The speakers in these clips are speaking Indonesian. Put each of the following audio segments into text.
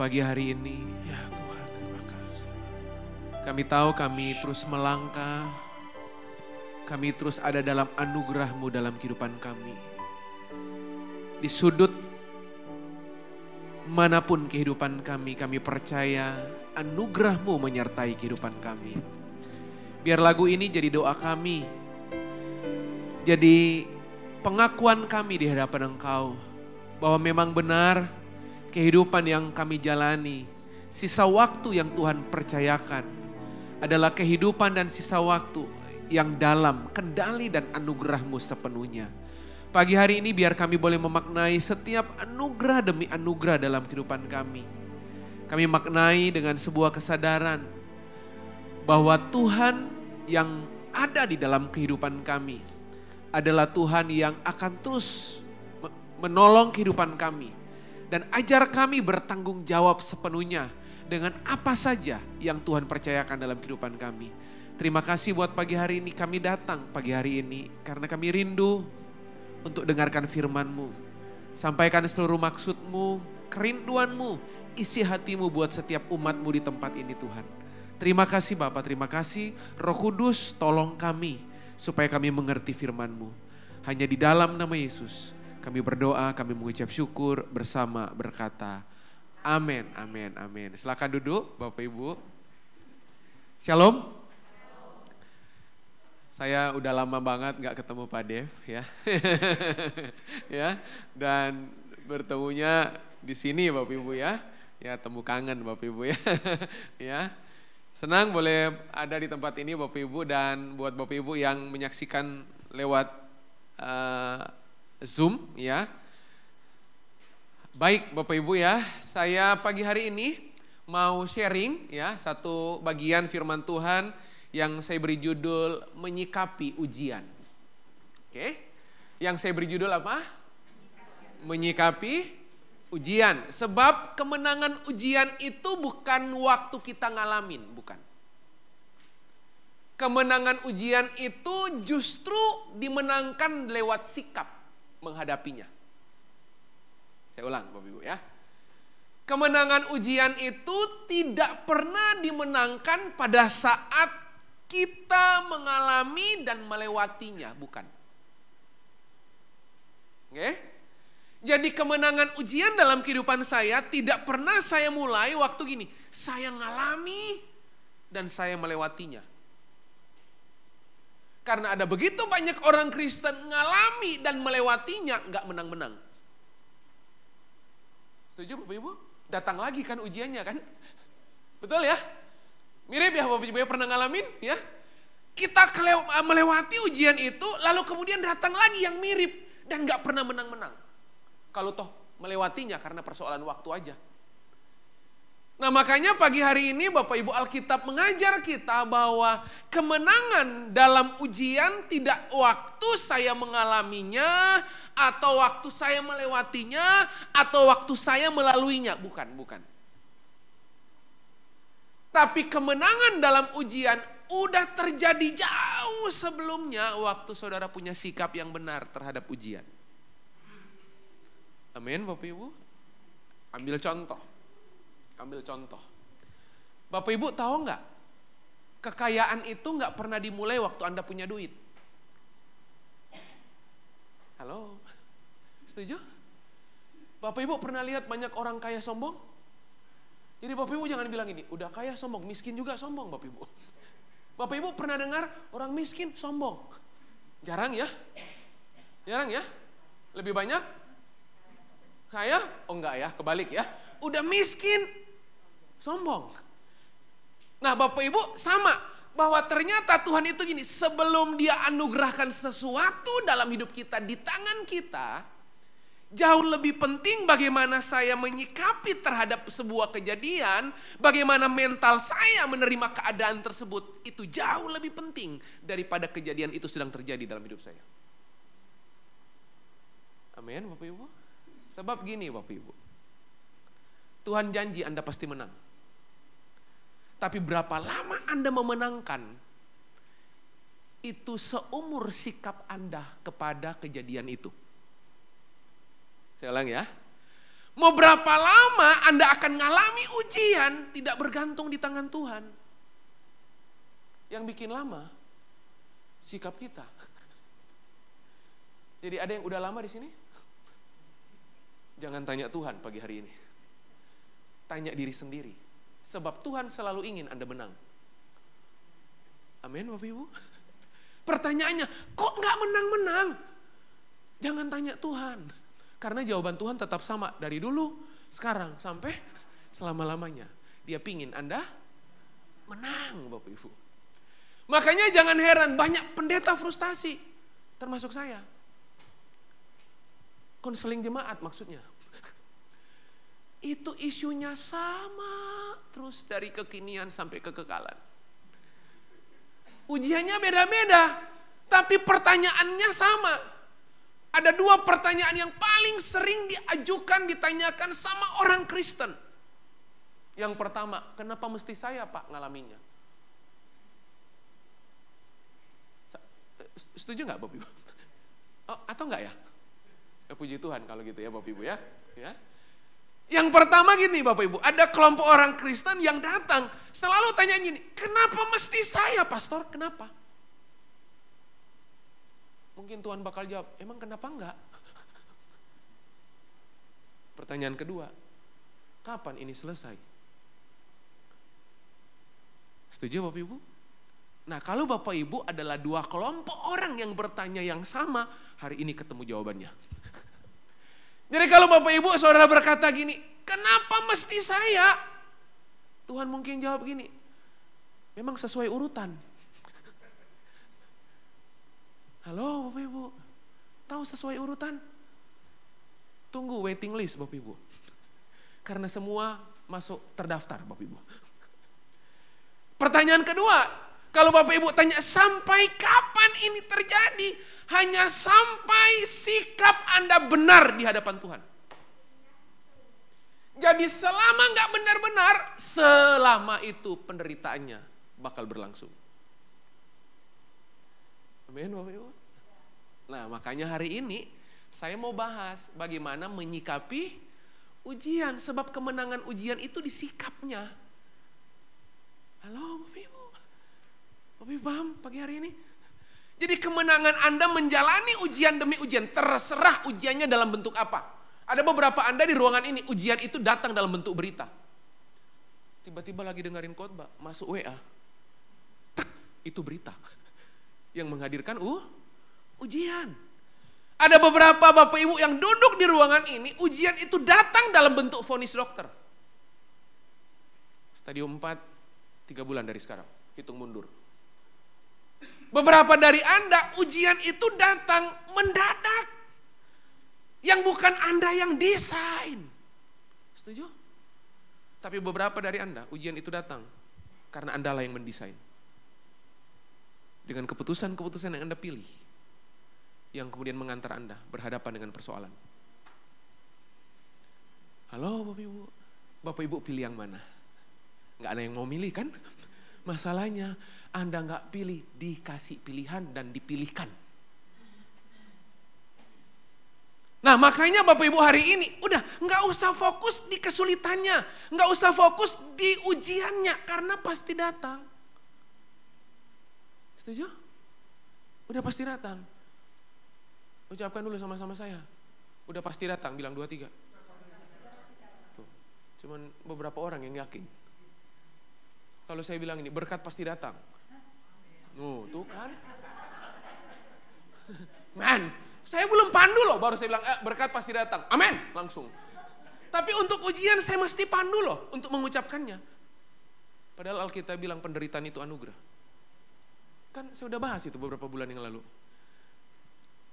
pagi hari ini. Ya Tuhan, terima kasih. Kami tahu kami terus melangkah, kami terus ada dalam anugerah-Mu dalam kehidupan kami. Di sudut manapun kehidupan kami percaya anugerah-Mu menyertai kehidupan kami. Biar lagu ini jadi doa kami, jadi pengakuan kami di hadapan Engkau, bahwa memang benar kehidupan yang kami jalani, sisa waktu yang Tuhan percayakan adalah kehidupan dan sisa waktu yang dalam kendali dan anugerah-Mu sepenuhnya. Pagi hari ini biar kami boleh memaknai setiap anugerah demi anugerah dalam kehidupan kami. Kami maknai dengan sebuah kesadaran bahwa Tuhan yang ada di dalam kehidupan kami adalah Tuhan yang akan terus menolong kehidupan kami. Dan ajar kami bertanggung jawab sepenuhnya dengan apa saja yang Tuhan percayakan dalam kehidupan kami. Terima kasih buat pagi hari ini, kami datang pagi hari ini karena kami rindu untuk dengarkan firman-Mu. Sampaikan seluruh maksud-Mu, kerinduan-Mu, isi hati-Mu buat setiap umat-Mu di tempat ini Tuhan. Terima kasih Bapa, terima kasih Roh Kudus, tolong kami supaya kami mengerti firman-Mu. Hanya di dalam nama Yesus kami berdoa, kami mengucap syukur bersama berkata amin, amin, amin. Silakan duduk Bapak Ibu. Shalom. Saya udah lama banget gak ketemu Pak Dev ya. Ya, dan bertemunya di sini Bapak Ibu ya. Ya, temu kangen Bapak Ibu ya. Ya. Senang boleh ada di tempat ini Bapak Ibu, dan buat Bapak Ibu yang menyaksikan lewat Zoom ya. Baik Bapak Ibu ya, saya pagi hari ini mau sharing ya satu bagian firman Tuhan yang saya beri judul menyikapi ujian. Oke. Yang saya beri judul apa? Menyikapi ujian. Sebab kemenangan ujian itu bukan waktu kita ngalamin, bukan. Kemenangan ujian itu justru dimenangkan lewat sikap menghadapinya. Saya ulang Bapak Ibu ya. Kemenangan ujian itu tidak pernah dimenangkan pada saat kita mengalami dan melewatinya, bukan. Oke? Jadi kemenangan ujian dalam kehidupan saya tidak pernah saya mulai waktu gini. Saya ngalami dan saya melewatinya. Karena ada begitu banyak orang Kristen ngalami dan melewatinya, nggak menang-menang. Setuju Bapak Ibu? Datang lagi kan ujiannya kan? Betul ya? Mirip ya Bapak Ibu ya, pernah ngalamin ya? Kita melewati ujian itu, lalu kemudian datang lagi yang mirip dan nggak pernah menang-menang. Kalau toh melewatinya karena persoalan waktu aja. Nah makanya pagi hari ini Bapak Ibu Alkitab mengajar kita bahwa kemenangan dalam ujian tidak waktu saya mengalaminya, atau waktu saya melewatinya, atau waktu saya melaluinya. Bukan. Tapi kemenangan dalam ujian udah terjadi jauh sebelumnya waktu saudara punya sikap yang benar terhadap ujian. Amin Bapak Ibu. Ambil contoh. Bapak Ibu tahu nggak? Kekayaan itu nggak pernah dimulai waktu Anda punya duit. Halo? Setuju? Bapak Ibu pernah lihat banyak orang kaya sombong? Jadi Bapak Ibu jangan bilang ini, udah kaya sombong, miskin juga sombong Bapak Ibu. Bapak Ibu pernah dengar orang miskin sombong? Jarang ya? Lebih banyak? Kaya? Oh enggak ya, kebalik ya. Udah miskin, sombong. Nah Bapak Ibu sama, bahwa ternyata Tuhan itu gini, sebelum Dia anugerahkan sesuatu dalam hidup kita di tangan kita, jauh lebih penting bagaimana saya menyikapi terhadap sebuah kejadian, bagaimana mental saya menerima keadaan tersebut, itu jauh lebih penting daripada kejadian itu sedang terjadi dalam hidup saya. Amin Bapak Ibu. Sebab gini Bapak Ibu, Tuhan janji Anda pasti menang. Tapi berapa lama Anda memenangkan, itu seumur sikap Anda kepada kejadian itu. Saya ulang ya. Mau berapa lama Anda akan ngalami ujian tidak bergantung di tangan Tuhan. Yang bikin lama, sikap kita. Jadi ada yang udah lama di sini? Jangan tanya Tuhan pagi hari ini. Tanya diri sendiri. Sebab Tuhan selalu ingin Anda menang. Amin Bapak Ibu. Pertanyaannya, kok nggak menang-menang? Jangan tanya Tuhan. Karena jawaban Tuhan tetap sama dari dulu, sekarang, sampai selama-lamanya. Dia pingin Anda menang Bapak Ibu. Makanya jangan heran banyak pendeta frustasi, termasuk saya. Konseling jemaat maksudnya. Itu isunya sama terus dari kekinian sampai kekekalan. Ujiannya beda-beda, tapi pertanyaannya sama. Ada dua pertanyaan yang paling sering diajukan, ditanyakan sama orang Kristen. Yang pertama, kenapa mesti saya Pak ngalaminya? Setuju nggak Bapak Ibu? Oh, atau enggak ya? Ya puji Tuhan kalau gitu ya Bapak Ibu ya. Yang pertama gini Bapak Ibu, ada kelompok orang Kristen yang datang selalu tanya gini, kenapa mesti saya pastor? Kenapa? Mungkin Tuhan bakal jawab, emang kenapa enggak? Pertanyaan kedua, kapan ini selesai? Setuju Bapak Ibu? Nah kalau Bapak Ibu adalah dua kelompok orang yang bertanya yang sama, hari ini ketemu jawabannya. Jadi kalau Bapak Ibu saudara berkata gini, kenapa mesti saya? Tuhan mungkin jawab gini, memang sesuai urutan. Halo Bapak Ibu, tahu sesuai urutan? Tunggu waiting list Bapak Ibu. Karena semua masuk terdaftar Bapak Ibu. Pertanyaan kedua, kalau Bapak Ibu tanya sampai kapan ini terjadi? Hanya sampai sikap Anda benar di hadapan Tuhan. Jadi selama nggak benar-benar, selama itu penderitaannya bakal berlangsung. Amin Bapak Ibu. Nah makanya hari ini saya mau bahas bagaimana menyikapi ujian. Sebab kemenangan ujian itu di sikapnya. Halo Bapak Ibu. Bapak Ibu paham pagi hari ini? Jadi kemenangan Anda menjalani ujian demi ujian. Terserah ujiannya dalam bentuk apa. Ada beberapa Anda di ruangan ini, ujian itu datang dalam bentuk berita. Tiba-tiba lagi dengerin khotbah, masuk WA. Tek, itu berita. Yang menghadirkan ujian. Ada beberapa Bapak Ibu yang duduk di ruangan ini, ujian itu datang dalam bentuk vonis dokter. Stadium 4, 3 bulan dari sekarang, hitung mundur. Beberapa dari Anda, ujian itu datang mendadak. Yang bukan Anda yang desain. Setuju? Tapi beberapa dari Anda, ujian itu datang karena Anda lah yang mendesain. Dengan keputusan-keputusan yang Anda pilih, yang kemudian mengantar Anda berhadapan dengan persoalan. Halo Bapak Ibu, Bapak Ibu pilih yang mana? Nggak ada yang mau milih kan? Masalahnya Anda nggak pilih, dikasih pilihan dan dipilihkan. Nah makanya Bapak Ibu hari ini udah nggak usah fokus di kesulitannya, nggak usah fokus di ujiannya karena pasti datang. Setuju? Udah pasti datang. Ucapkan dulu sama-sama saya. Udah pasti datang, bilang 2, 3. Tuh, cuman beberapa orang yang yakin. Kalau saya bilang ini, berkat pasti datang. Tuh kan. Man, saya belum pandu loh, baru saya bilang berkat pasti datang. Amin, langsung. Tapi untuk ujian saya mesti pandu loh, untuk mengucapkannya. Padahal Alkitab bilang penderitaan itu anugerah. Kan saya udah bahas itu beberapa bulan yang lalu.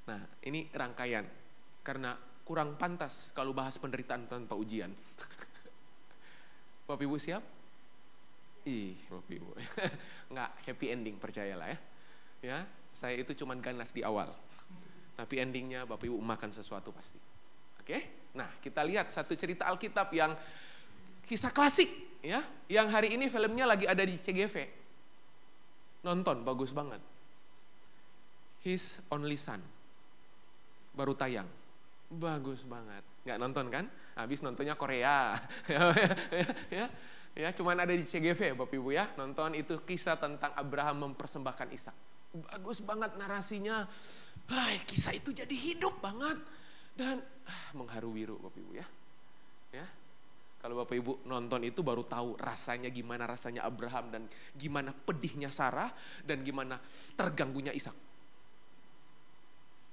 Nah ini rangkaian. Karena kurang pantas kalau bahas penderitaan tanpa ujian. Bapak Ibu siap? Bapak Ibu. Nggak happy ending, percayalah ya. Ya, saya itu cuman ganas di awal. Tapi endingnya Bapak Ibu makan sesuatu pasti. Oke? Nah kita lihat satu cerita Alkitab yang kisah klasik. Ya, yang hari ini filmnya lagi ada di CGV. Nonton, bagus banget. His Only Son. Baru tayang. Bagus banget. Nggak nonton kan? habis nontonnya Korea. Ya, cuman ada di CGV Bapak Ibu ya, nonton itu kisah tentang Abraham mempersembahkan Ishak. Bagus banget narasinya. Kisah itu jadi hidup banget dan mengharu biru Bapak Ibu ya. Ya. Kalau Bapak Ibu nonton itu baru tahu rasanya gimana rasanya Abraham dan gimana pedihnya Sarah dan gimana terganggunya Ishak.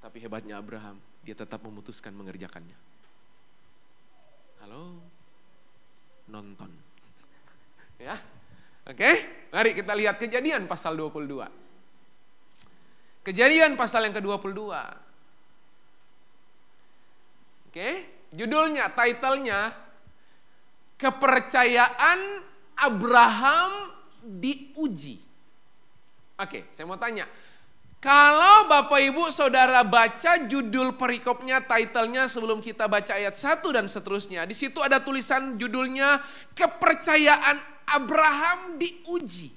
Tapi hebatnya Abraham, dia tetap memutuskan mengerjakannya. Halo? Nonton. Ya. Oke, mari kita lihat Kejadian pasal 22. Kejadian pasal yang ke-22. Oke, judulnya, titlenya Kepercayaan Abraham diuji. Oke, saya mau tanya. Kalau Bapak Ibu Saudara baca judul perikopnya, titlenya sebelum kita baca ayat 1 dan seterusnya. Di situ ada tulisan judulnya Kepercayaan Abraham diuji.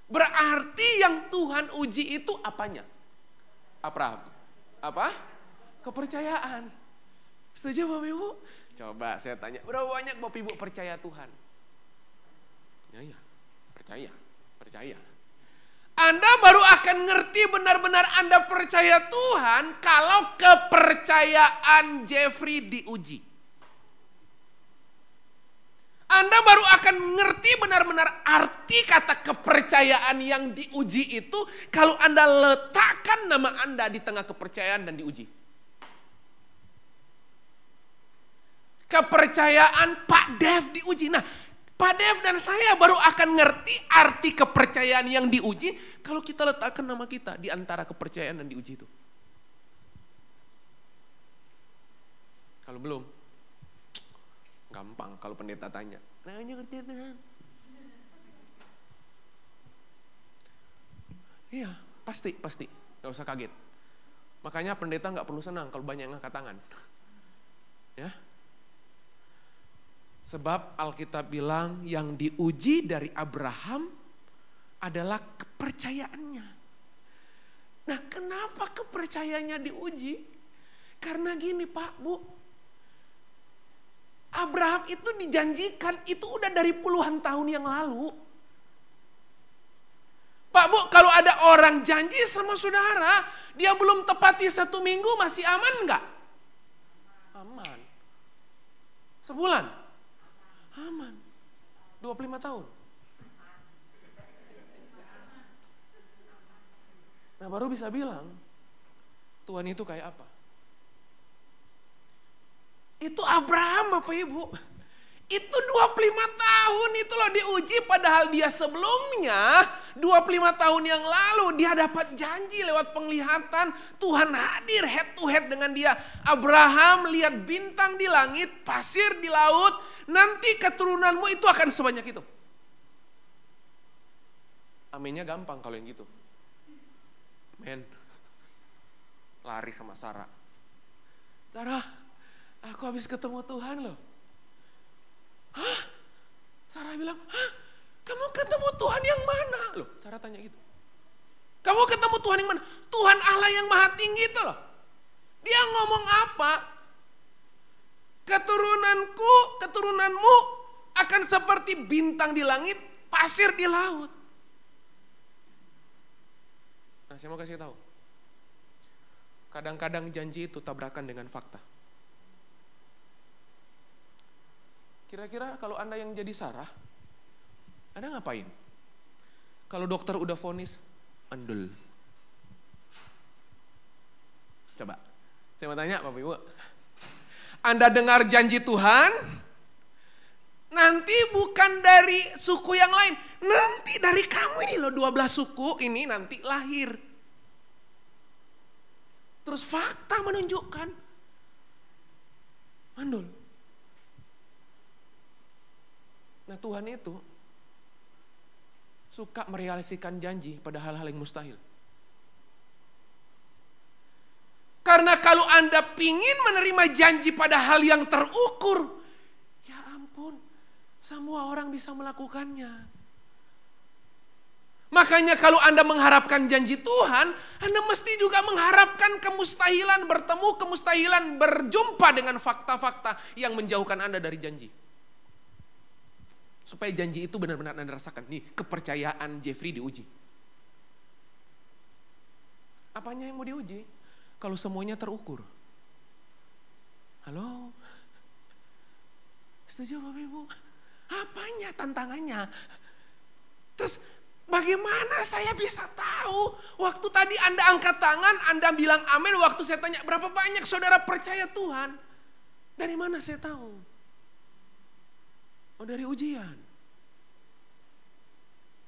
Berarti yang Tuhan uji itu apanya? Abraham. Apa? Kepercayaan. Setuju Bapak Ibu? Coba saya tanya, berapa banyak Bapak Ibu percaya Tuhan? Ya, percaya. Anda baru akan ngerti benar-benar Anda percaya Tuhan kalau kepercayaan Jeffrey diuji. Anda baru akan ngerti benar-benar arti kata kepercayaan yang diuji itu kalau Anda letakkan nama Anda di tengah kepercayaan dan diuji. Kepercayaan Pak Dev diuji. Nah, Pak Dev dan saya baru akan ngerti arti kepercayaan yang diuji kalau kita letakkan nama kita di antara kepercayaan dan diuji itu. Kalau belum, gampang kalau pendeta tanya. Namanya ngerti Tuhan. Iya, pasti. Gak usah kaget. Makanya pendeta gak perlu senang kalau banyak yang angkat tangan. Ya. Sebab Alkitab bilang yang diuji dari Abraham adalah kepercayaannya. Nah, kenapa kepercayaannya diuji? Karena gini Pak, Bu. Abraham itu dijanjikan, itu udah dari puluhan tahun yang lalu. Pak, Bu, kalau ada orang janji sama saudara, dia belum tepati 1 minggu, masih aman enggak? Aman. Sebulan? Aman. 25 tahun. Nah, baru bisa bilang Tuhan itu kayak apa? Itu Abraham Bapak Ibu. Itu 25 tahun itu loh diuji, padahal dia sebelumnya 25 tahun yang lalu dia dapat janji lewat penglihatan. Tuhan hadir head to head dengan dia. Abraham lihat bintang di langit, pasir di laut, nanti keturunanmu itu akan sebanyak itu. Aminnya gampang kalau yang gitu. Men, lari sama Sarah. Sarah, aku habis ketemu Tuhan loh. Hah? Sarah bilang, hah? Kamu ketemu Tuhan yang mana? Loh, Sarah tanya gitu. Kamu ketemu Tuhan yang mana? Tuhan Allah yang maha tinggi itu loh. Dia ngomong apa? Keturunanmu akan seperti bintang di langit, pasir di laut. Nah, saya mau kasih tahu. Kadang-kadang janji itu tabrakan dengan fakta. Kira-kira kalau Anda yang jadi Sarah, Anda ngapain? Kalau dokter udah vonis, andul. Coba, saya mau tanya Bapak Ibu. Anda dengar janji Tuhan, nanti bukan dari suku yang lain, nanti dari kamu ini loh 12 suku ini nanti lahir. Terus fakta menunjukkan, mandul. Nah, Tuhan itu suka merealisasikan janji pada hal-hal yang mustahil. Karena kalau Anda pingin menerima janji pada hal yang terukur, ya ampun, semua orang bisa melakukannya. Makanya kalau Anda mengharapkan janji Tuhan, Anda mesti juga mengharapkan kemustahilan bertemu, kemustahilan berjumpa dengan fakta-fakta yang menjauhkan Anda dari janji. Supaya janji itu benar-benar Anda rasakan. Nih, kepercayaan Jeffrey diuji. Apanya yang mau diuji? Kalau semuanya terukur. Halo? Setuju Bapak Ibu? Apanya tantangannya? Terus bagaimana saya bisa tahu? Waktu tadi Anda angkat tangan, Anda bilang amin. Waktu saya tanya berapa banyak saudara percaya Tuhan? Dari mana saya tahu? Oh, dari ujian.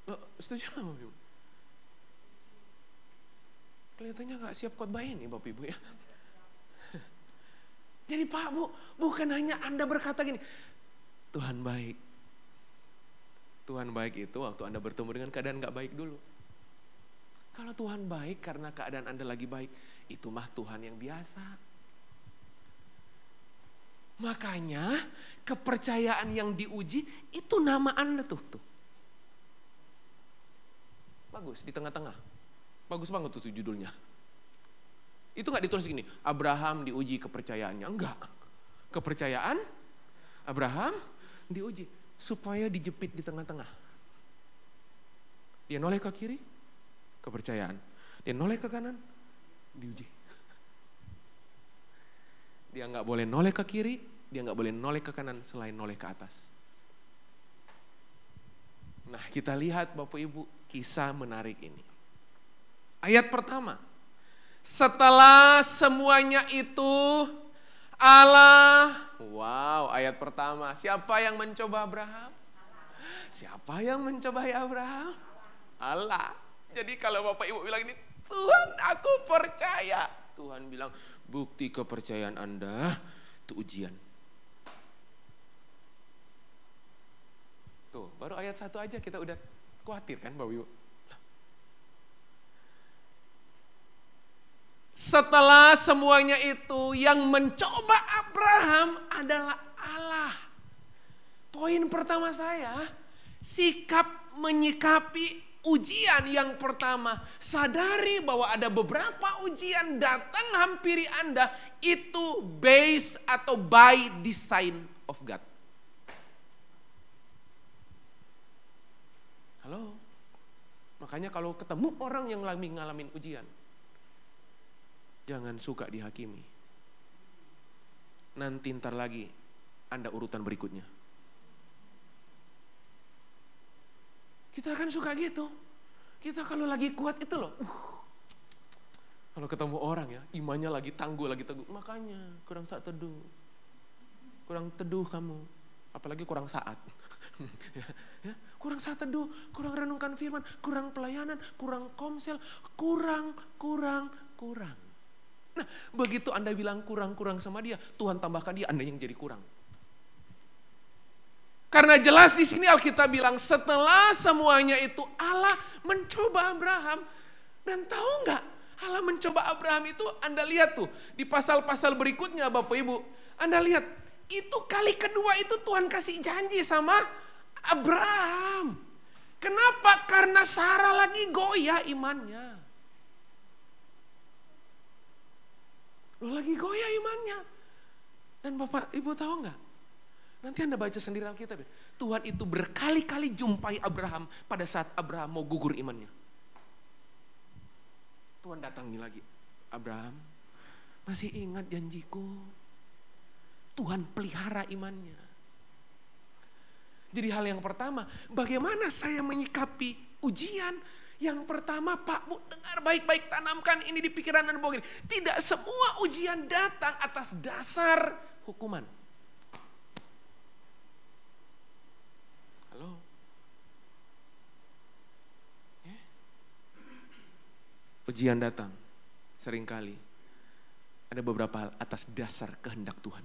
Loh, setuju nggak Bapak Ibu? Kelihatannya gak siap khotbah ini Bapak Ibu ya. Jadi Pak Bu, bukan hanya Anda berkata gini, Tuhan baik. Tuhan baik itu waktu Anda bertemu dengan keadaan gak baik dulu. Kalau Tuhan baik karena keadaan Anda lagi baik, itu mah Tuhan yang biasa. Makanya kepercayaan yang diuji itu nama Anda tuh. Bagus, di tengah-tengah. Bagus banget tuh judulnya. Itu gak ditulis gini, Abraham diuji kepercayaannya. Enggak. Kepercayaan Abraham diuji. Supaya dijepit di tengah-tengah. Dia noleh ke kiri, kepercayaan. Dia noleh ke kanan, diuji. Dia gak boleh noleh ke kiri, dia gak boleh noleh ke kanan selain noleh ke atas. Nah, kita lihat Bapak Ibu kisah menarik ini. Ayat pertama. Setelah semuanya itu Allah, wow, ayat pertama. Siapa yang mencoba Abraham? Siapa yang mencobai Abraham? Allah. Jadi kalau Bapak Ibu bilang ini, Tuhan aku percaya. Tuhan bilang, bukti kepercayaan Anda itu ujian. Tuh, baru ayat 1 aja kita udah khawatir kan Bapak Ibu. Setelah semuanya itu yang mencoba Abraham adalah Allah. Poin pertama saya, sikap menyikapi ujian yang pertama. Sadari bahwa ada beberapa ujian datang hampiri Anda, itu based atau by design of God. Halo? Makanya kalau ketemu orang yang lagi ngalamin ujian, jangan suka dihakimi. Nanti ntar lagi Anda urutan berikutnya. Kita kan suka gitu. Kita kalau lagi kuat itu loh. Kalau ketemu orang ya, imannya lagi tangguh, lagi teguh. Makanya kurang saat teduh. Kurang teduh kamu. Apalagi kurang saat. Ya, kurang saat teduh, kurang renungkan firman, kurang pelayanan, kurang komsel, kurang. Nah, begitu Anda bilang kurang sama dia, Tuhan tambahkan dia, Anda yang jadi kurang. Karena jelas di sini Alkitab bilang setelah semuanya itu Allah mencoba Abraham. Dan tahu nggak, Allah mencoba Abraham itu Anda lihat tuh di pasal-pasal berikutnya Bapak Ibu. Anda lihat, itu kali kedua itu Tuhan kasih janji sama Abraham. Kenapa? Karena Sarah lagi goyah imannya. Lo lagi goyah imannya. Dan Bapak Ibu tahu nggak? Nanti Anda baca sendiri Alkitab. Tuhan itu berkali-kali jumpai Abraham pada saat Abraham mau gugur imannya. Tuhan datangi lagi. Abraham, masih ingat janjiku? Tuhan pelihara imannya. Jadi hal yang pertama, bagaimana saya menyikapi ujian? Yang pertama, Pak Bu, dengar baik-baik, tanamkan ini di pikiran Anda bahwa tidak semua ujian datang atas dasar hukuman. Halo? Ujian datang seringkali ada beberapa hal atas dasar kehendak Tuhan.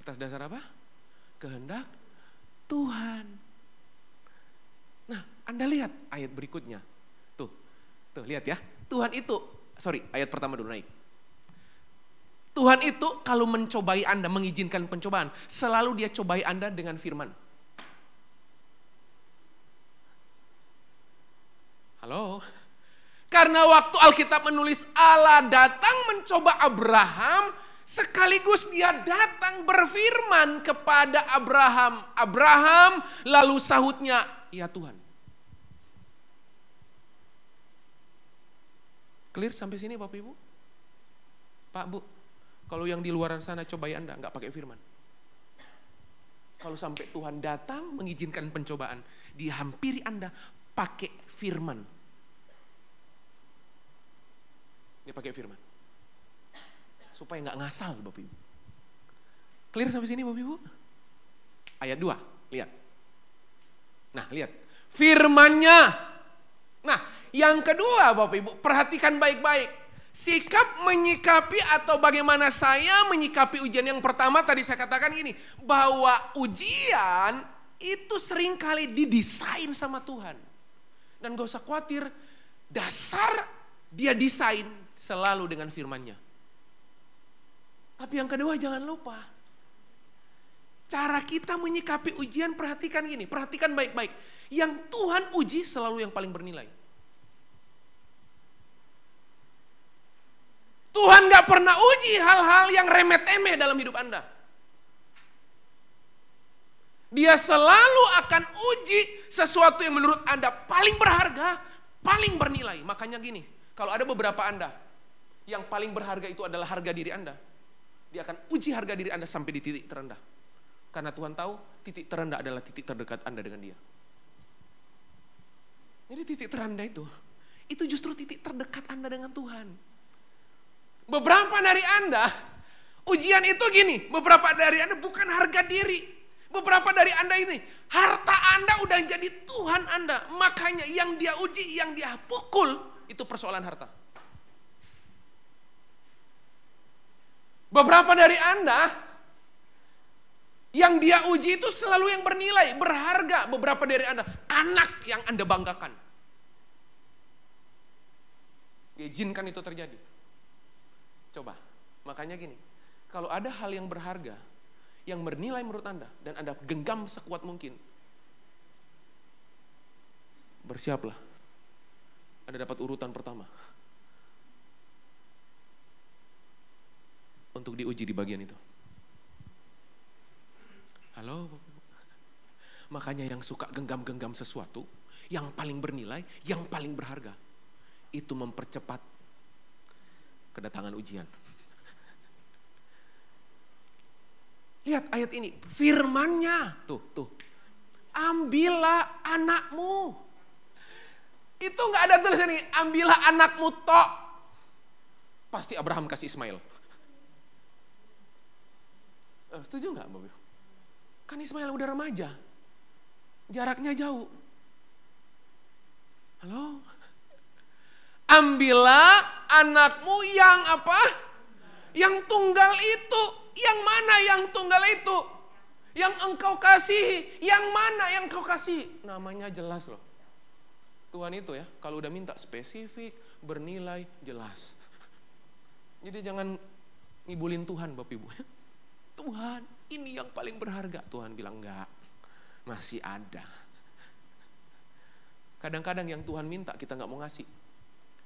Atas dasar apa? Kehendak Tuhan. Nah, Anda lihat ayat berikutnya. Tuh lihat ya. Tuhan itu, ayat pertama dulu naik. Tuhan itu kalau mencobai Anda, mengizinkan pencobaan, selalu dia cobai Anda dengan firman. Halo? Karena waktu Alkitab menulis Allah datang mencoba Abraham, sekaligus dia datang berfirman kepada Abraham. Abraham, lalu sahutnya, ya Tuhan. Clear sampai sini Bapak Ibu? Pak Bu, kalau yang di luar sana cobai Anda, nggak pakai firman. Kalau sampai Tuhan datang mengizinkan pencobaan, dihampiri Anda pakai firman. Dia pakai firman. Supaya nggak ngasal Bapak Ibu. Clear sampai sini Bapak Ibu? Ayat 2, lihat. Nah, lihat. Firman-Nya. Nah, yang kedua Bapak Ibu, perhatikan baik-baik. Sikap menyikapi atau bagaimana saya menyikapi ujian yang pertama tadi saya katakan gini. Bahwa ujian itu seringkali didesain sama Tuhan. Dan gak usah khawatir, dasar dia desain selalu dengan firman-Nya. Tapi yang kedua jangan lupa. Cara kita menyikapi ujian perhatikan gini. Perhatikan baik-baik. Yang Tuhan uji selalu yang paling bernilai. Tuhan gak pernah uji hal-hal yang remeh-temeh dalam hidup Anda. Dia selalu akan uji sesuatu yang menurut Anda paling berharga, paling bernilai. Makanya gini, kalau ada beberapa Anda yang paling berharga itu adalah harga diri Anda, dia akan uji harga diri Anda sampai di titik terendah. Karena Tuhan tahu titik terendah adalah titik terdekat Anda dengan Dia. Jadi titik terendah itu justru titik terdekat Anda dengan Tuhan. Beberapa dari Anda, ujian itu gini, beberapa dari Anda bukan harga diri. Beberapa dari Anda ini, harta Anda udah jadi Tuhan Anda. Makanya yang dia uji, yang dia pukul, itu persoalan harta. Beberapa dari Anda, yang dia uji itu selalu yang bernilai, berharga. Beberapa dari Anda, anak yang Anda banggakan. Izinkan itu terjadi. Coba, makanya gini, kalau ada hal yang berharga, yang bernilai menurut Anda, dan Anda genggam sekuat mungkin, bersiaplah, Anda dapat urutan pertama, untuk diuji di bagian itu. Halo? Makanya yang suka genggam-genggam sesuatu, yang paling bernilai, yang paling berharga, itu mempercepat kedatangan ujian. Lihat ayat ini, firman-Nya. Tuh. Ambillah anakmu. Itu gak ada tulisan ini, ambillah anakmu tok. Pasti Abraham kasih Ismail. Setuju gak Bapak? Kan Ismail udah remaja. Jaraknya jauh. Halo? Ambillah anakmu yang apa? Yang tunggal itu. Yang mana yang tunggal itu? Yang engkau kasih. Yang mana yang engkau kasih? Namanya jelas loh. Tuhan itu ya, kalau udah minta spesifik, bernilai, jelas. Jadi jangan ngibulin Tuhan Bapak Ibu. Tuhan, ini yang paling berharga. Tuhan bilang enggak, masih ada. Kadang-kadang yang Tuhan minta kita nggak mau ngasih.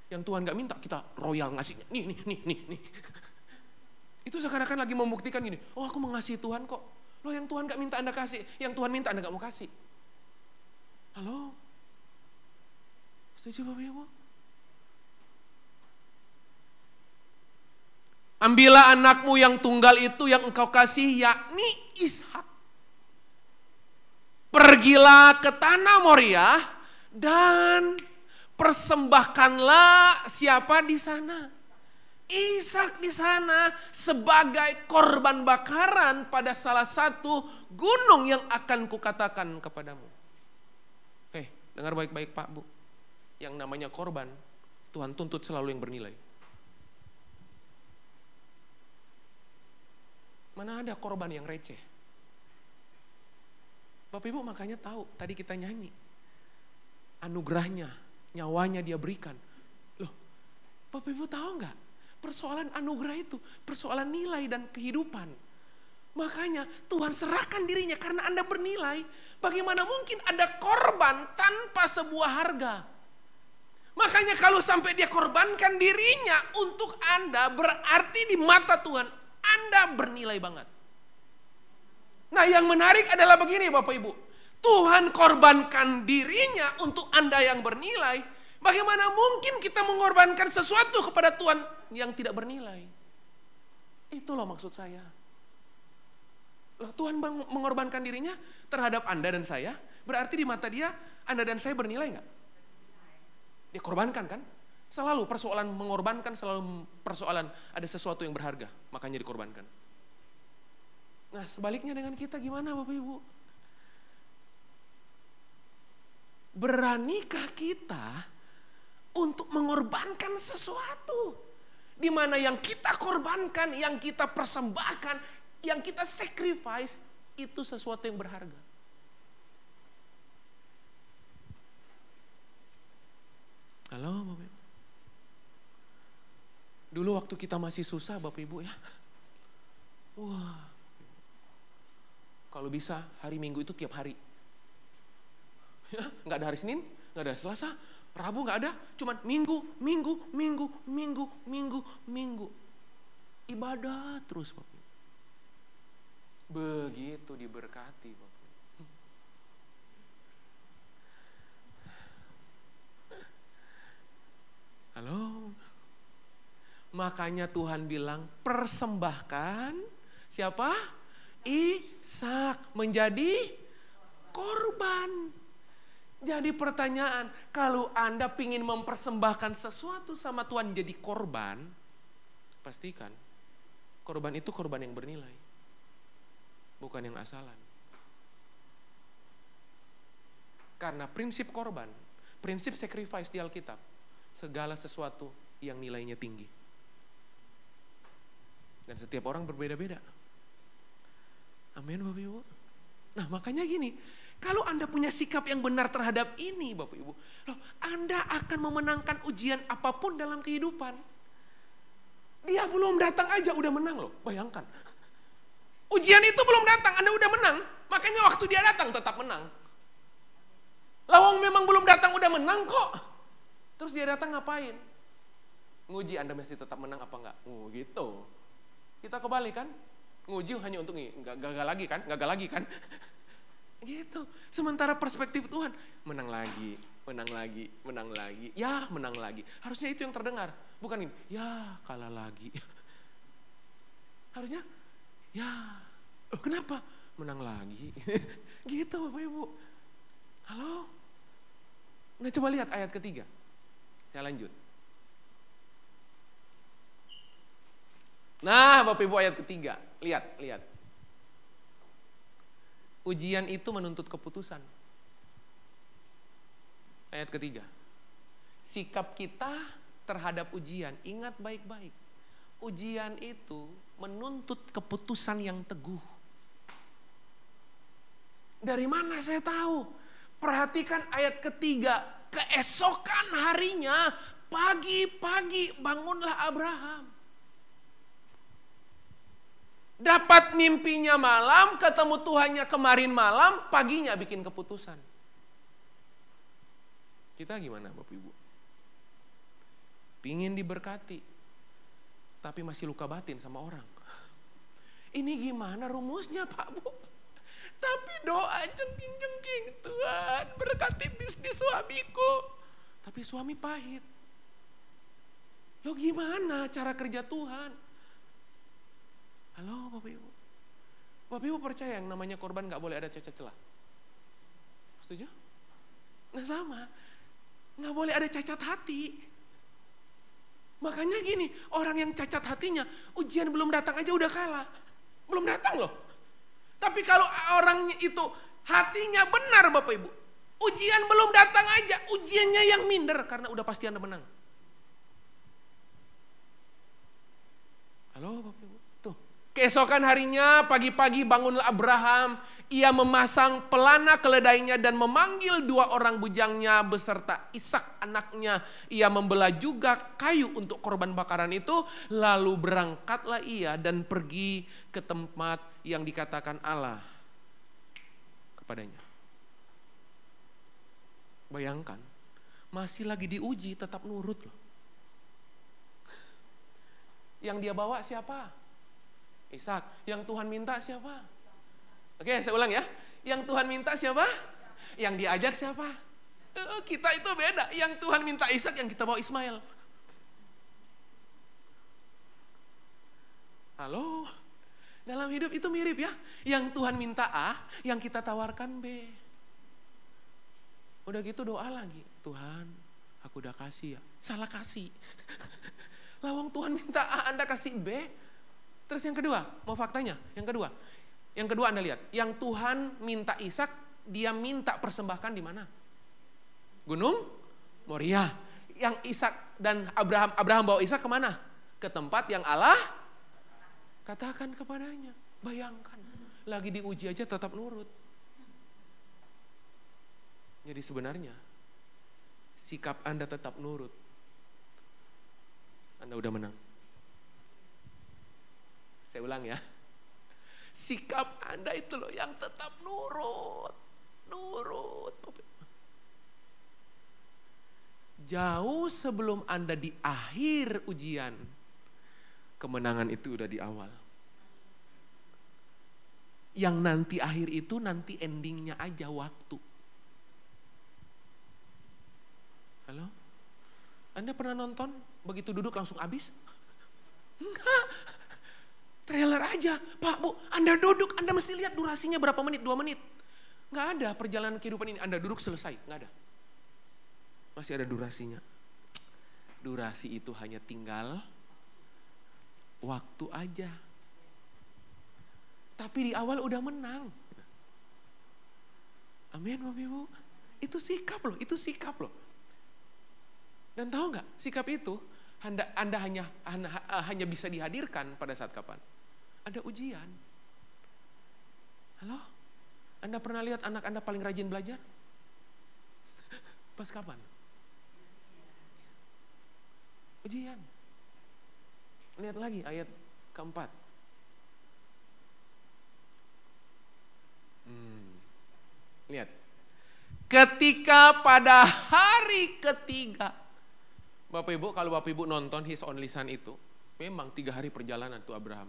Yang Tuhan gak minta, kita royal ngasihnya. Nih. Itu seakan-akan lagi membuktikan gini, oh aku mengasihi Tuhan kok. Loh yang Tuhan gak minta Anda kasih, yang Tuhan minta Anda gak mau kasih. Halo? Setuju Bapak Ibu? Ambillah anakmu yang tunggal itu yang engkau kasih, yakni Ishak. Pergilah ke tanah Moriah dan persembahkanlah siapa di sana? Ishak di sana sebagai korban bakaran pada salah satu gunung yang akan kukatakan kepadamu. Dengar baik-baik Pak Bu. Yang namanya korban, Tuhan tuntut selalu yang bernilai. Mana ada korban yang receh? Bapak Ibu makanya tahu, tadi kita nyanyi. Anugerahnya, nyawanya dia berikan. Loh, Bapak Ibu tahu nggak? Persoalan anugerah itu, persoalan nilai dan kehidupan. Makanya Tuhan serahkan dirinya karena Anda bernilai. Bagaimana mungkin Anda korban tanpa sebuah harga? Makanya kalau sampai dia korbankan dirinya untuk Anda, berarti di mata Tuhan Anda bernilai banget. Nah, yang menarik adalah begini Bapak Ibu. Tuhan korbankan dirinya untuk Anda yang bernilai. Bagaimana mungkin kita mengorbankan sesuatu kepada Tuhan yang tidak bernilai? Itulah maksud saya. Loh, Tuhan mengorbankan dirinya terhadap Anda dan saya. Berarti di mata dia, Anda dan saya bernilai nggak? Dia korbankan kan? Selalu persoalan mengorbankan, selalu persoalan ada sesuatu yang berharga, makanya dikorbankan. Nah, sebaliknya dengan kita gimana Bapak Ibu? Beranikah kita untuk mengorbankan sesuatu? Di mana yang kita korbankan, yang kita persembahkan, yang kita sacrifice, itu sesuatu yang berharga. Halo Bapak Ibu. Dulu waktu kita masih susah Bapak Ibu ya. Wah. Kalau bisa hari Minggu itu tiap hari. Ya, gak ada hari Senin, gak ada Selasa, Rabu gak ada. Cuman Minggu. Ibadah terus Bapak Ibu. Begitu diberkati Bapak Ibu. Halo. Makanya Tuhan bilang persembahkan siapa? Ishak menjadi korban. Jadi pertanyaan, kalau Anda ingin mempersembahkan sesuatu sama Tuhan jadi korban, pastikan korban itu korban yang bernilai. Bukan yang asalan. Karena prinsip korban, prinsip sacrifice di Alkitab, segala sesuatu yang nilainya tinggi. Dan setiap orang berbeda-beda. Amin Bapak Ibu. Nah makanya gini, kalau Anda punya sikap yang benar terhadap ini Bapak Ibu, loh, Anda akan memenangkan ujian apapun dalam kehidupan. Dia belum datang aja udah menang loh, bayangkan. Ujian itu belum datang, Anda udah menang. Makanya waktu dia datang tetap menang. Lawang memang belum datang udah menang kok. Terus dia datang ngapain? Nguji Anda masih tetap menang apa enggak? Gitu. Kita kebalik kan? Nguji hanya untuk gagal lagi kan? Gitu. Sementara perspektif Tuhan, menang lagi. Ya, menang lagi. Harusnya itu yang terdengar, bukan ini. Ya, kalah lagi. Harusnya, ya. Kenapa? Menang lagi. Gitu Bapak Ibu. Halo? Nah, coba lihat ayat ketiga. Saya lanjut. Nah, Bapak Ibu ayat ketiga. Lihat. Ujian itu menuntut keputusan. Ayat ketiga. Sikap kita terhadap ujian, ingat baik-baik. Ujian itu menuntut keputusan yang teguh. Dari mana saya tahu? Perhatikan ayat ketiga. Keesokan harinya, pagi-pagi bangunlah Abraham. Dapat mimpinya malam, ketemu Tuhannya kemarin malam, paginya bikin keputusan. Kita gimana Bapak Ibu? Pingin diberkati, tapi masih luka batin sama orang. Ini gimana rumusnya Pak Bu? Tapi doa jengking-jengking, Tuhan berkati bisnis suamiku. Tapi suami pahit. Lo gimana cara kerja Tuhan? Halo Bapak Ibu. Bapak Ibu percaya yang namanya korban gak boleh ada cacat celah? Setuju? Nah sama. Gak boleh ada cacat hati. Makanya gini, orang yang cacat hatinya, ujian belum datang aja udah kalah. Belum datang loh. Tapi kalau orangnya itu hatinya benar Bapak Ibu, ujian belum datang aja, ujiannya yang minder karena udah pasti Anda menang. Halo Bapak Ibu. Tuh, keesokan harinya pagi-pagi bangunlah Abraham, ia memasang pelana keledainya dan memanggil 2 orang bujangnya beserta Ishak anaknya. Ia membelah juga kayu untuk korban bakaran itu, lalu berangkatlah ia dan pergi ke tempat yang dikatakan Allah kepadanya. Bayangkan, Masih lagi diuji, tetap nurut loh. Yang dia bawa siapa? Ishak. Yang Tuhan minta siapa? Oke, saya ulang ya. Yang Tuhan minta siapa? Yang diajak siapa? Kita itu beda. Yang Tuhan minta Ishak, yang kita bawa Ismail. Halo? Dalam hidup itu mirip ya. Yang Tuhan minta A, yang kita tawarkan B. Udah gitu doa lagi. Tuhan, aku udah kasih ya. Salah kasih. Lawang Tuhan minta A, Anda kasih B. Terus yang kedua, mau faktanya? Yang kedua Anda lihat. Yang Tuhan minta Ishak, dia minta persembahkan di mana? Gunung Moria. Yang Ishak dan Abraham bawa Ishak kemana? Ke tempat yang Allah katakan kepadanya. Bayangkan, lagi diuji aja tetap nurut. Jadi sebenarnya, sikap Anda tetap nurut, Anda udah menang. Saya ulang ya. Sikap Anda itu loh yang tetap nurut. Jauh sebelum Anda di akhir ujian, kemenangan itu udah di awal. Yang nanti akhir itu nanti endingnya aja waktu. Halo? Anda pernah nonton begitu duduk langsung habis? Enggak. Trailer aja. Pak, Bu, Anda duduk, Anda mesti lihat durasinya berapa menit, 2 menit. Enggak ada perjalanan kehidupan ini. Anda duduk selesai, enggak ada. Masih ada durasinya. Durasi itu hanya tinggal waktu aja. Tapi di awal udah menang. Amin, Bapak Ibu. Itu sikap loh. Dan tahu nggak, sikap itu Anda hanya bisa dihadirkan pada saat kapan? Ada ujian. Halo? Anda pernah lihat anak Anda paling rajin belajar? Pas kapan? Ujian. Lihat lagi ayat keempat. Lihat. Ketika pada hari ketiga. Bapak Ibu, kalau Bapak Ibu nonton His Only Son itu, memang 3 hari perjalanan tuh Abraham.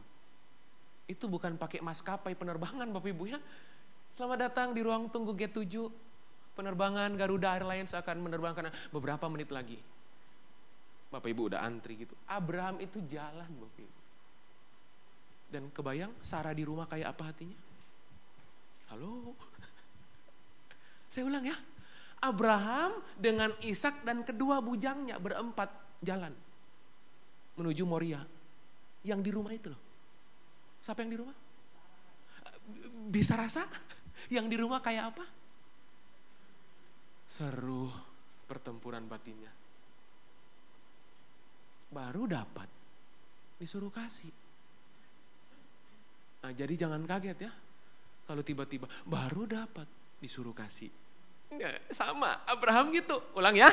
Itu bukan pakai maskapai penerbangan Bapak Ibu ya. Selamat datang di ruang tunggu G7. Penerbangan Garuda Airlines akan menerbangkan beberapa menit lagi. Bapak Ibu udah antri gitu. Abraham itu jalan Bapak Ibu. Dan kebayang Sarah di rumah kayak apa hatinya? Halo? Saya ulang ya. Abraham dengan Ishak dan kedua bujangnya berempat jalan menuju Moria. Yang di rumah itu loh. Siapa yang di rumah? Bisa rasa yang di rumah kayak apa? Seru pertempuran batinnya. Baru dapat disuruh kasih. Nah, jadi jangan kaget ya. Kalau tiba-tiba baru dapat disuruh kasih. Nggak, sama Abraham gitu. Ulang ya.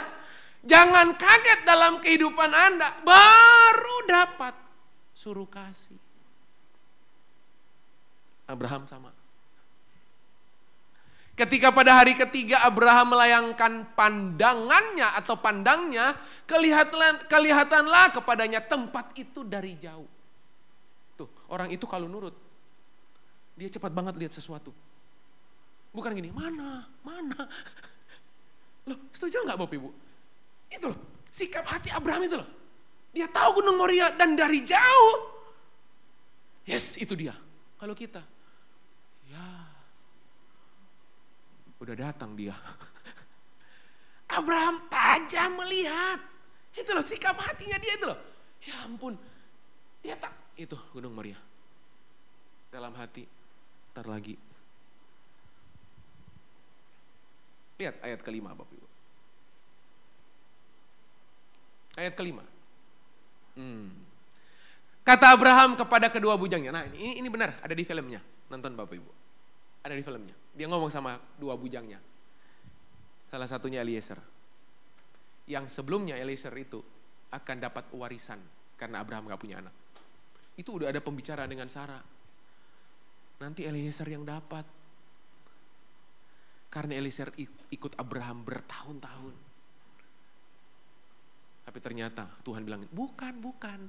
Jangan kaget dalam kehidupan Anda. Baru dapat suruh kasih. Abraham sama. Ketika pada hari ketiga Abraham melayangkan pandangannya atau pandangnya, kelihatanlah kepadanya tempat itu dari jauh. Tuh, orang itu kalau nurut, dia cepat banget lihat sesuatu. Bukan gini, mana. Loh, setuju gak Bapak Ibu? Itu loh, sikap hati Abraham itu loh. Dia tahu Gunung Moria dan dari jauh. Yes, itu dia. Kalau kita, ya udah datang dia. Abraham tajam melihat. Itu loh, sikap hatinya dia itu loh. Ya ampun, dia tak, itu Gunung Moria. Dalam hati, ntar lagi. Lihat ayat kelima Bapak Ibu. Ayat kelima. Kata Abraham kepada kedua bujangnya. Nah ini benar, ada di filmnya. Nonton Bapak Ibu. Ada di filmnya. Dia ngomong sama 2 bujangnya. Salah satunya Eliezer. Yang sebelumnya Eliezer itu akan dapat warisan. Karena Abraham gak punya anak. Itu udah ada pembicaraan dengan Sarah. Nanti Eliezer yang dapat. Karena Eliezer ikut Abraham bertahun-tahun. Tapi ternyata Tuhan bilang, bukan.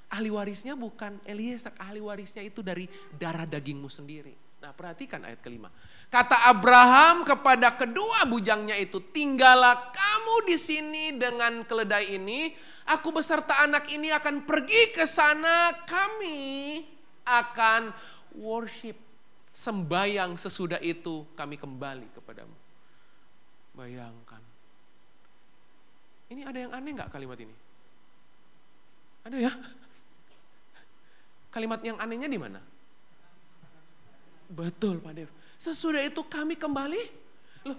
Ahli warisnya bukan Eliezer, ahli warisnya itu dari darah dagingmu sendiri. Nah, perhatikan ayat kelima. Kata Abraham kepada kedua bujangnya itu, tinggallah kamu di sini dengan keledai ini. Aku beserta anak ini akan pergi ke sana. Kami akan worship, sembayang, sesudah itu kami kembali kepadamu. Bayangkan. Ini ada yang aneh gak kalimat ini? Ada ya? Kalimat yang anehnya di mana? Betul Pak Dev. Sesudah itu kami kembali. Loh,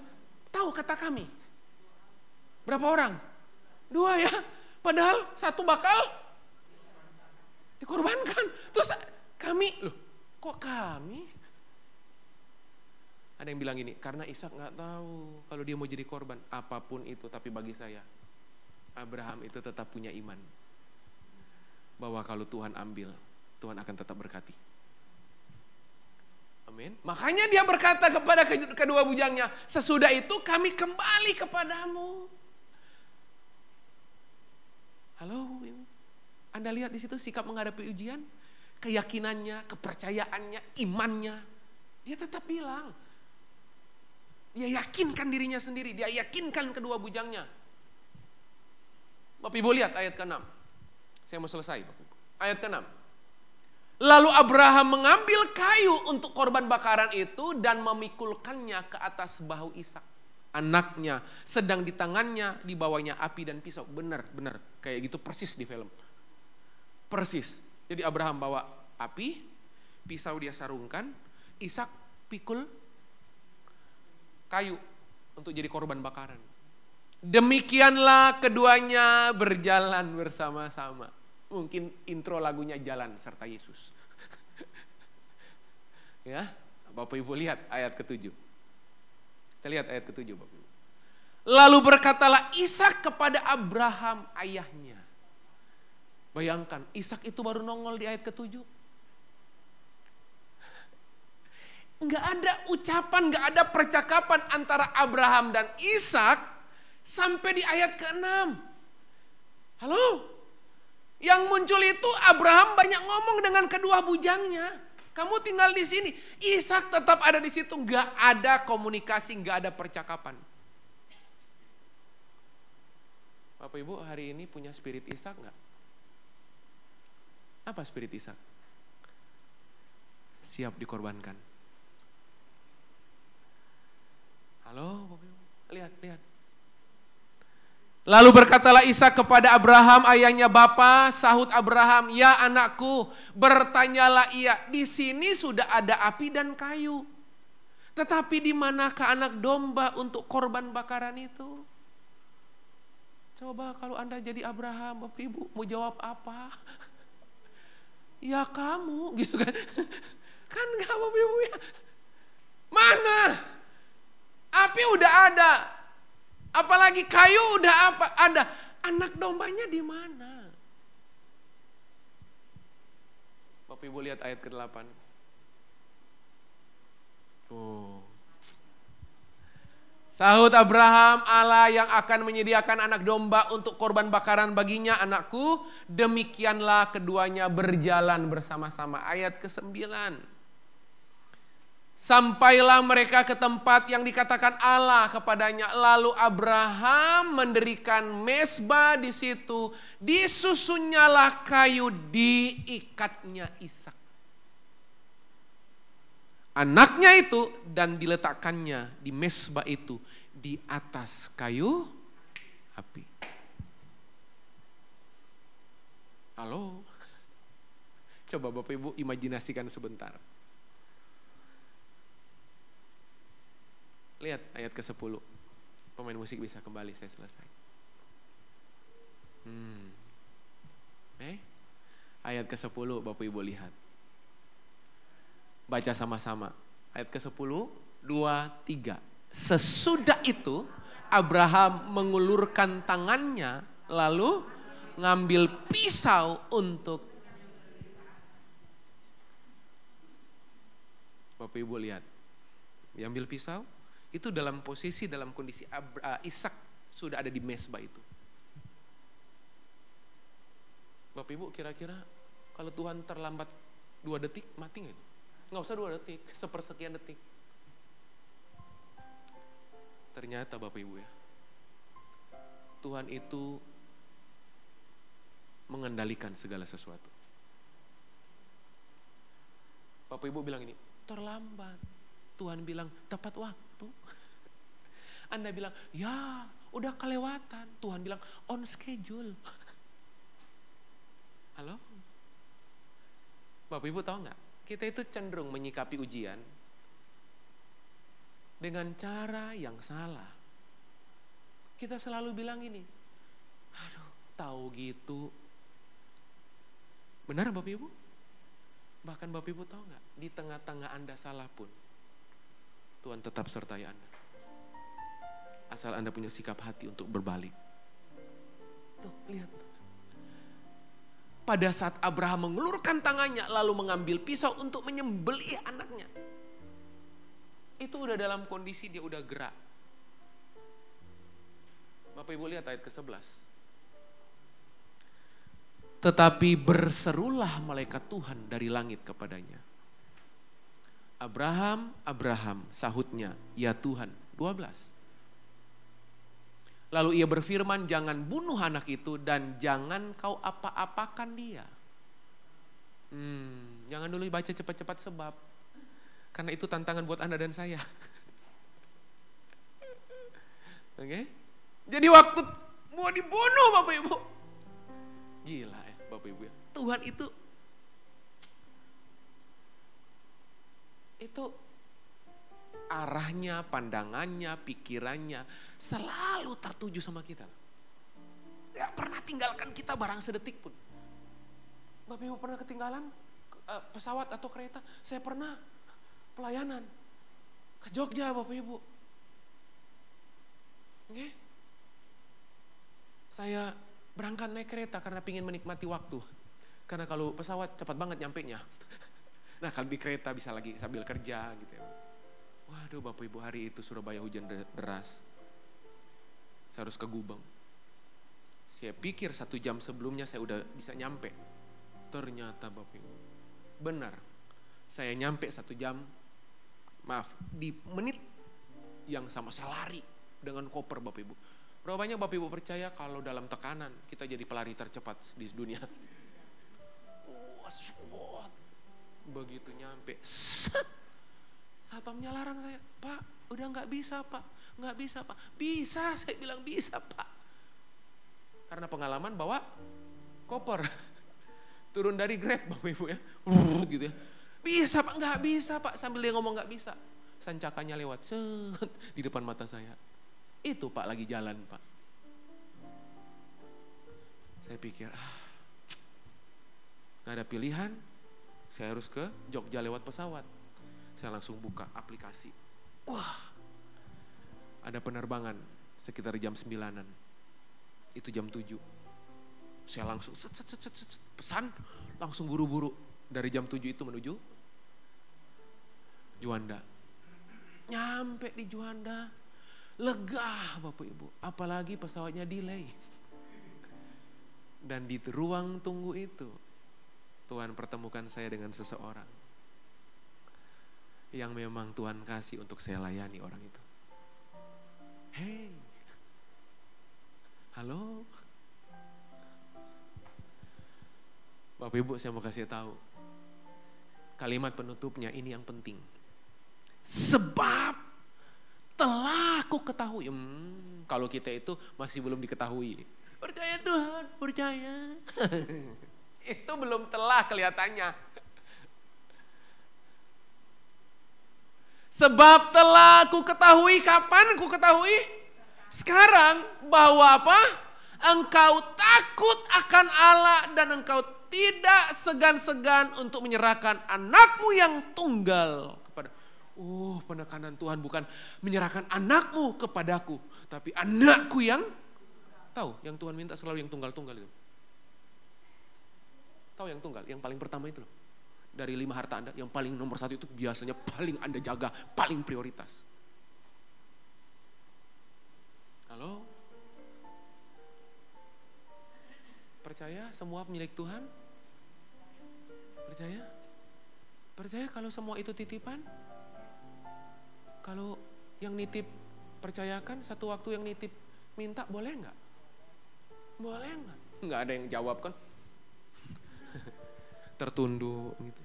tahu kata kami? Berapa orang? 2 ya. Padahal 1 bakal dikorbankan. Terus kami, loh kok kami? Ada yang bilang gini, karena Ishak gak tahu kalau dia mau jadi korban. Apapun itu, tapi bagi saya, Abraham itu tetap punya iman. Bahwa kalau Tuhan ambil, Tuhan akan tetap berkati. Amin. Makanya dia berkata kepada kedua bujangnya, sesudah itu kami kembali kepadamu. Halo, Anda lihat di situ sikap menghadapi ujian, keyakinannya, kepercayaannya, imannya. Dia tetap bilang. Dia yakinkan dirinya sendiri, dia yakinkan kedua bujangnya. Bapak Ibu lihat ayat ke-6. Saya mau selesai, Bapak Ibu. Ayat ke-6. Lalu Abraham mengambil kayu untuk korban bakaran itu dan memikulkannya ke atas bahu Ishak, anaknya, sedang di tangannya dibawanya api dan pisau. Benar, kayak gitu persis di film. Persis. Jadi Abraham bawa api, pisau dia sarungkan, Ishak pikul kayu untuk jadi korban bakaran. Demikianlah keduanya berjalan bersama-sama. Mungkin intro lagunya Jalan serta Yesus. Ya, Bapak Ibu lihat ayat ke-7. Kita lihat ayat ke-7 Bapak Ibu. Lalu berkatalah Ishak kepada Abraham ayahnya. Bayangkan, Ishak itu baru nongol di ayat ke-7. Enggak ada ucapan, enggak ada percakapan antara Abraham dan Ishak sampai di ayat ke-6. Halo? Yang muncul itu Abraham banyak ngomong dengan kedua bujangnya. Kamu tinggal di sini. Ishak tetap ada di situ. Enggak ada komunikasi, enggak ada percakapan. Bapak Ibu hari ini punya spirit Ishak enggak? Apa spirit Ishak? Siap dikorbankan. Halo, Bapak Ibu. Lihat. Lalu berkatalah Ishak kepada Abraham ayahnya, Bapa, sahut Abraham, ya anakku, bertanyalah ia, di sini sudah ada api dan kayu. Tetapi di manakah anak domba untuk korban bakaran itu? Coba kalau Anda jadi Abraham, Bapak Ibu, mau jawab apa? Ya kamu, gitu kan. Kan enggak Bapak Ibu ya. Mana? Api udah ada. Apalagi kayu udah ada. Anak dombanya di mana? Bapak Ibu lihat ayat ke-8. Tuh. Sahut Abraham, Allah yang akan menyediakan anak domba untuk korban bakaran baginya, anakku, demikianlah keduanya berjalan bersama-sama. Ayat ke-9. Sampailah mereka ke tempat yang dikatakan Allah kepadanya. Lalu Abraham mendirikan mezbah di situ. Disusunnyalah kayu, diikatnya Ishak, anaknya itu, dan diletakkannya di mezbah itu di atas kayu api. Halo? Coba Bapak Ibu imajinasikan sebentar. Lihat ayat ke-10. Pemain musik bisa kembali, saya selesai. Ayat ke-10 Bapak Ibu lihat. Baca sama-sama. Ayat ke-10, 2, 3. Sesudah itu Abraham mengulurkan tangannya lalu ngambil pisau untuk. Bapak Ibu lihat. Diambil pisau. Itu dalam posisi, dalam kondisi Ishak sudah ada di mezbah itu. Bapak Ibu kira-kira kalau Tuhan terlambat 2 detik, mati nggak itu? Nggak usah 2 detik, sepersekian detik. Ternyata Bapak Ibu ya, Tuhan itu mengendalikan segala sesuatu. Bapak Ibu bilang ini, terlambat. Tuhan bilang, tepat waktu. Anda bilang, ya udah kelewatan. Tuhan bilang, on schedule. Halo? Bapak Ibu tahu nggak? Kita itu cenderung menyikapi ujian dengan cara yang salah. Kita selalu bilang ini, aduh tahu gitu. Benar Bapak Ibu? Bahkan Bapak Ibu tahu nggak? Di tengah-tengah Anda salah pun, Tuhan tetap sertai Anda. Asal Anda punya sikap hati untuk berbalik. Tuh, lihat. Pada saat Abraham mengulurkan tangannya lalu mengambil pisau untuk menyembelih anaknya. Itu udah dalam kondisi dia udah gerak. Bapak Ibu lihat ayat ke-11. Tetapi berserulah malaikat Tuhan dari langit kepadanya. Abraham, Abraham, sahutnya, ya Tuhan. 12. Lalu ia berfirman, jangan bunuh anak itu dan jangan kau apa-apakan dia. Jangan dulu baca cepat-cepat sebab. Karena itu tantangan buat Anda dan saya. Oke? Jadi waktu mau dibunuh Bapak Ibu. Gila ya Bapak Ibu ya. Tuhan itu arahnya, pandangannya, pikirannya selalu tertuju sama kita. Gak pernah tinggalkan kita barang sedetik pun. Bapak Ibu pernah ketinggalan pesawat atau kereta? Saya pernah pelayanan ke Jogja Bapak Ibu. Oke? Saya berangkat naik kereta karena ingin menikmati waktu. Karena kalau pesawat cepat banget nyampenya. Nah kalau di kereta bisa lagi sambil kerja gitu ya. Waduh Bapak Ibu, hari itu Surabaya hujan deras. Saya harus ke Gubeng. Saya pikir 1 jam sebelumnya saya udah bisa nyampe. Ternyata Bapak Ibu, benar. Saya nyampe 1 jam, di menit yang sama saya lari dengan koper Bapak Ibu. Berapa banyak Bapak Ibu percaya kalau dalam tekanan kita jadi pelari tercepat di dunia? Begitu nyampe, satpamnya larang saya, Pak, udah nggak bisa Pak, nggak bisa Pak, bisa, saya bilang bisa Pak. Karena pengalaman bawa koper, turun dari Grab Bapak Ibu ya, gitu ya, bisa Pak, nggak bisa Pak, sambil dia ngomong nggak bisa, sancakannya lewat, di depan mata saya, itu Pak lagi jalan Pak. Saya pikir, nggak ada pilihan, saya harus ke Jogja lewat pesawat. Saya langsung buka aplikasi. Wah, ada penerbangan sekitar jam 9-an. Itu jam 7. Saya langsung pesan, langsung buru-buru. Dari jam 7 itu menuju Juanda. Nyampe di Juanda, lega Bapak Ibu. Apalagi pesawatnya delay. Dan di ruang tunggu itu, Tuhan pertemukan saya dengan seseorang yang memang Tuhan kasih untuk saya layani orang itu. Hey, halo, Bapak Ibu, saya mau kasih tahu kalimat penutupnya ini yang penting. Sebab telah aku ketahui. Kalau kita itu masih belum diketahui. Percaya Tuhan, percaya. Itu belum telah kelihatannya. Sebab telah ku ketahui, kapan ku ketahui? Sekarang, bahwa apa? Engkau takut akan Allah dan engkau tidak segan-segan untuk menyerahkan anakmu yang tunggal kepada. Penekanan Tuhan bukan menyerahkan anakmu kepadaku, tapi anakku yang tahu, yang Tuhan minta selalu yang tunggal-tunggal itu. Tahu yang tunggal, yang paling pertama itu loh. Dari 5 harta Anda, yang paling nomor 1 itu biasanya paling Anda jaga, paling prioritas. Halo? Percaya semua milik Tuhan? Percaya? Percaya kalau semua itu titipan? Kalau yang nitip percayakan, satu waktu yang nitip minta, boleh nggak? Boleh nggak? Nggak ada yang jawab kan? Tertunduk gitu.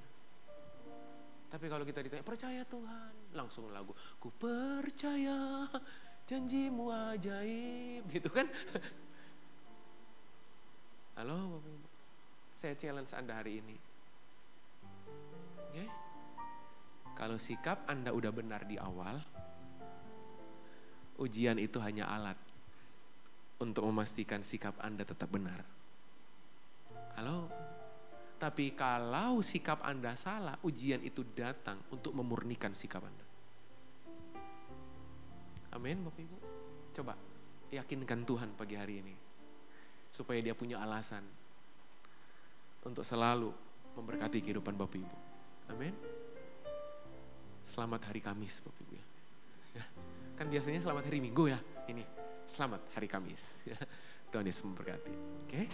Tapi kalau kita ditanya, percaya Tuhan, langsung lagu, ku percaya janjimu ajaib, gitu kan? Halo Bapak Ibu, saya challenge Anda hari ini. Oke? Kalau sikap Anda udah benar di awal, ujian itu hanya alat untuk memastikan sikap Anda tetap benar. Halo? Tapi kalau sikap Anda salah, ujian itu datang untuk memurnikan sikap Anda. Amin Bapak Ibu. Coba yakinkan Tuhan pagi hari ini. Supaya dia punya alasan untuk selalu memberkati kehidupan Bapak Ibu. Amin. Selamat hari Kamis Bapak Ibu ya. Kan biasanya selamat hari Minggu ya. Ini selamat hari Kamis. Tuhan Yesus memberkati. Oke.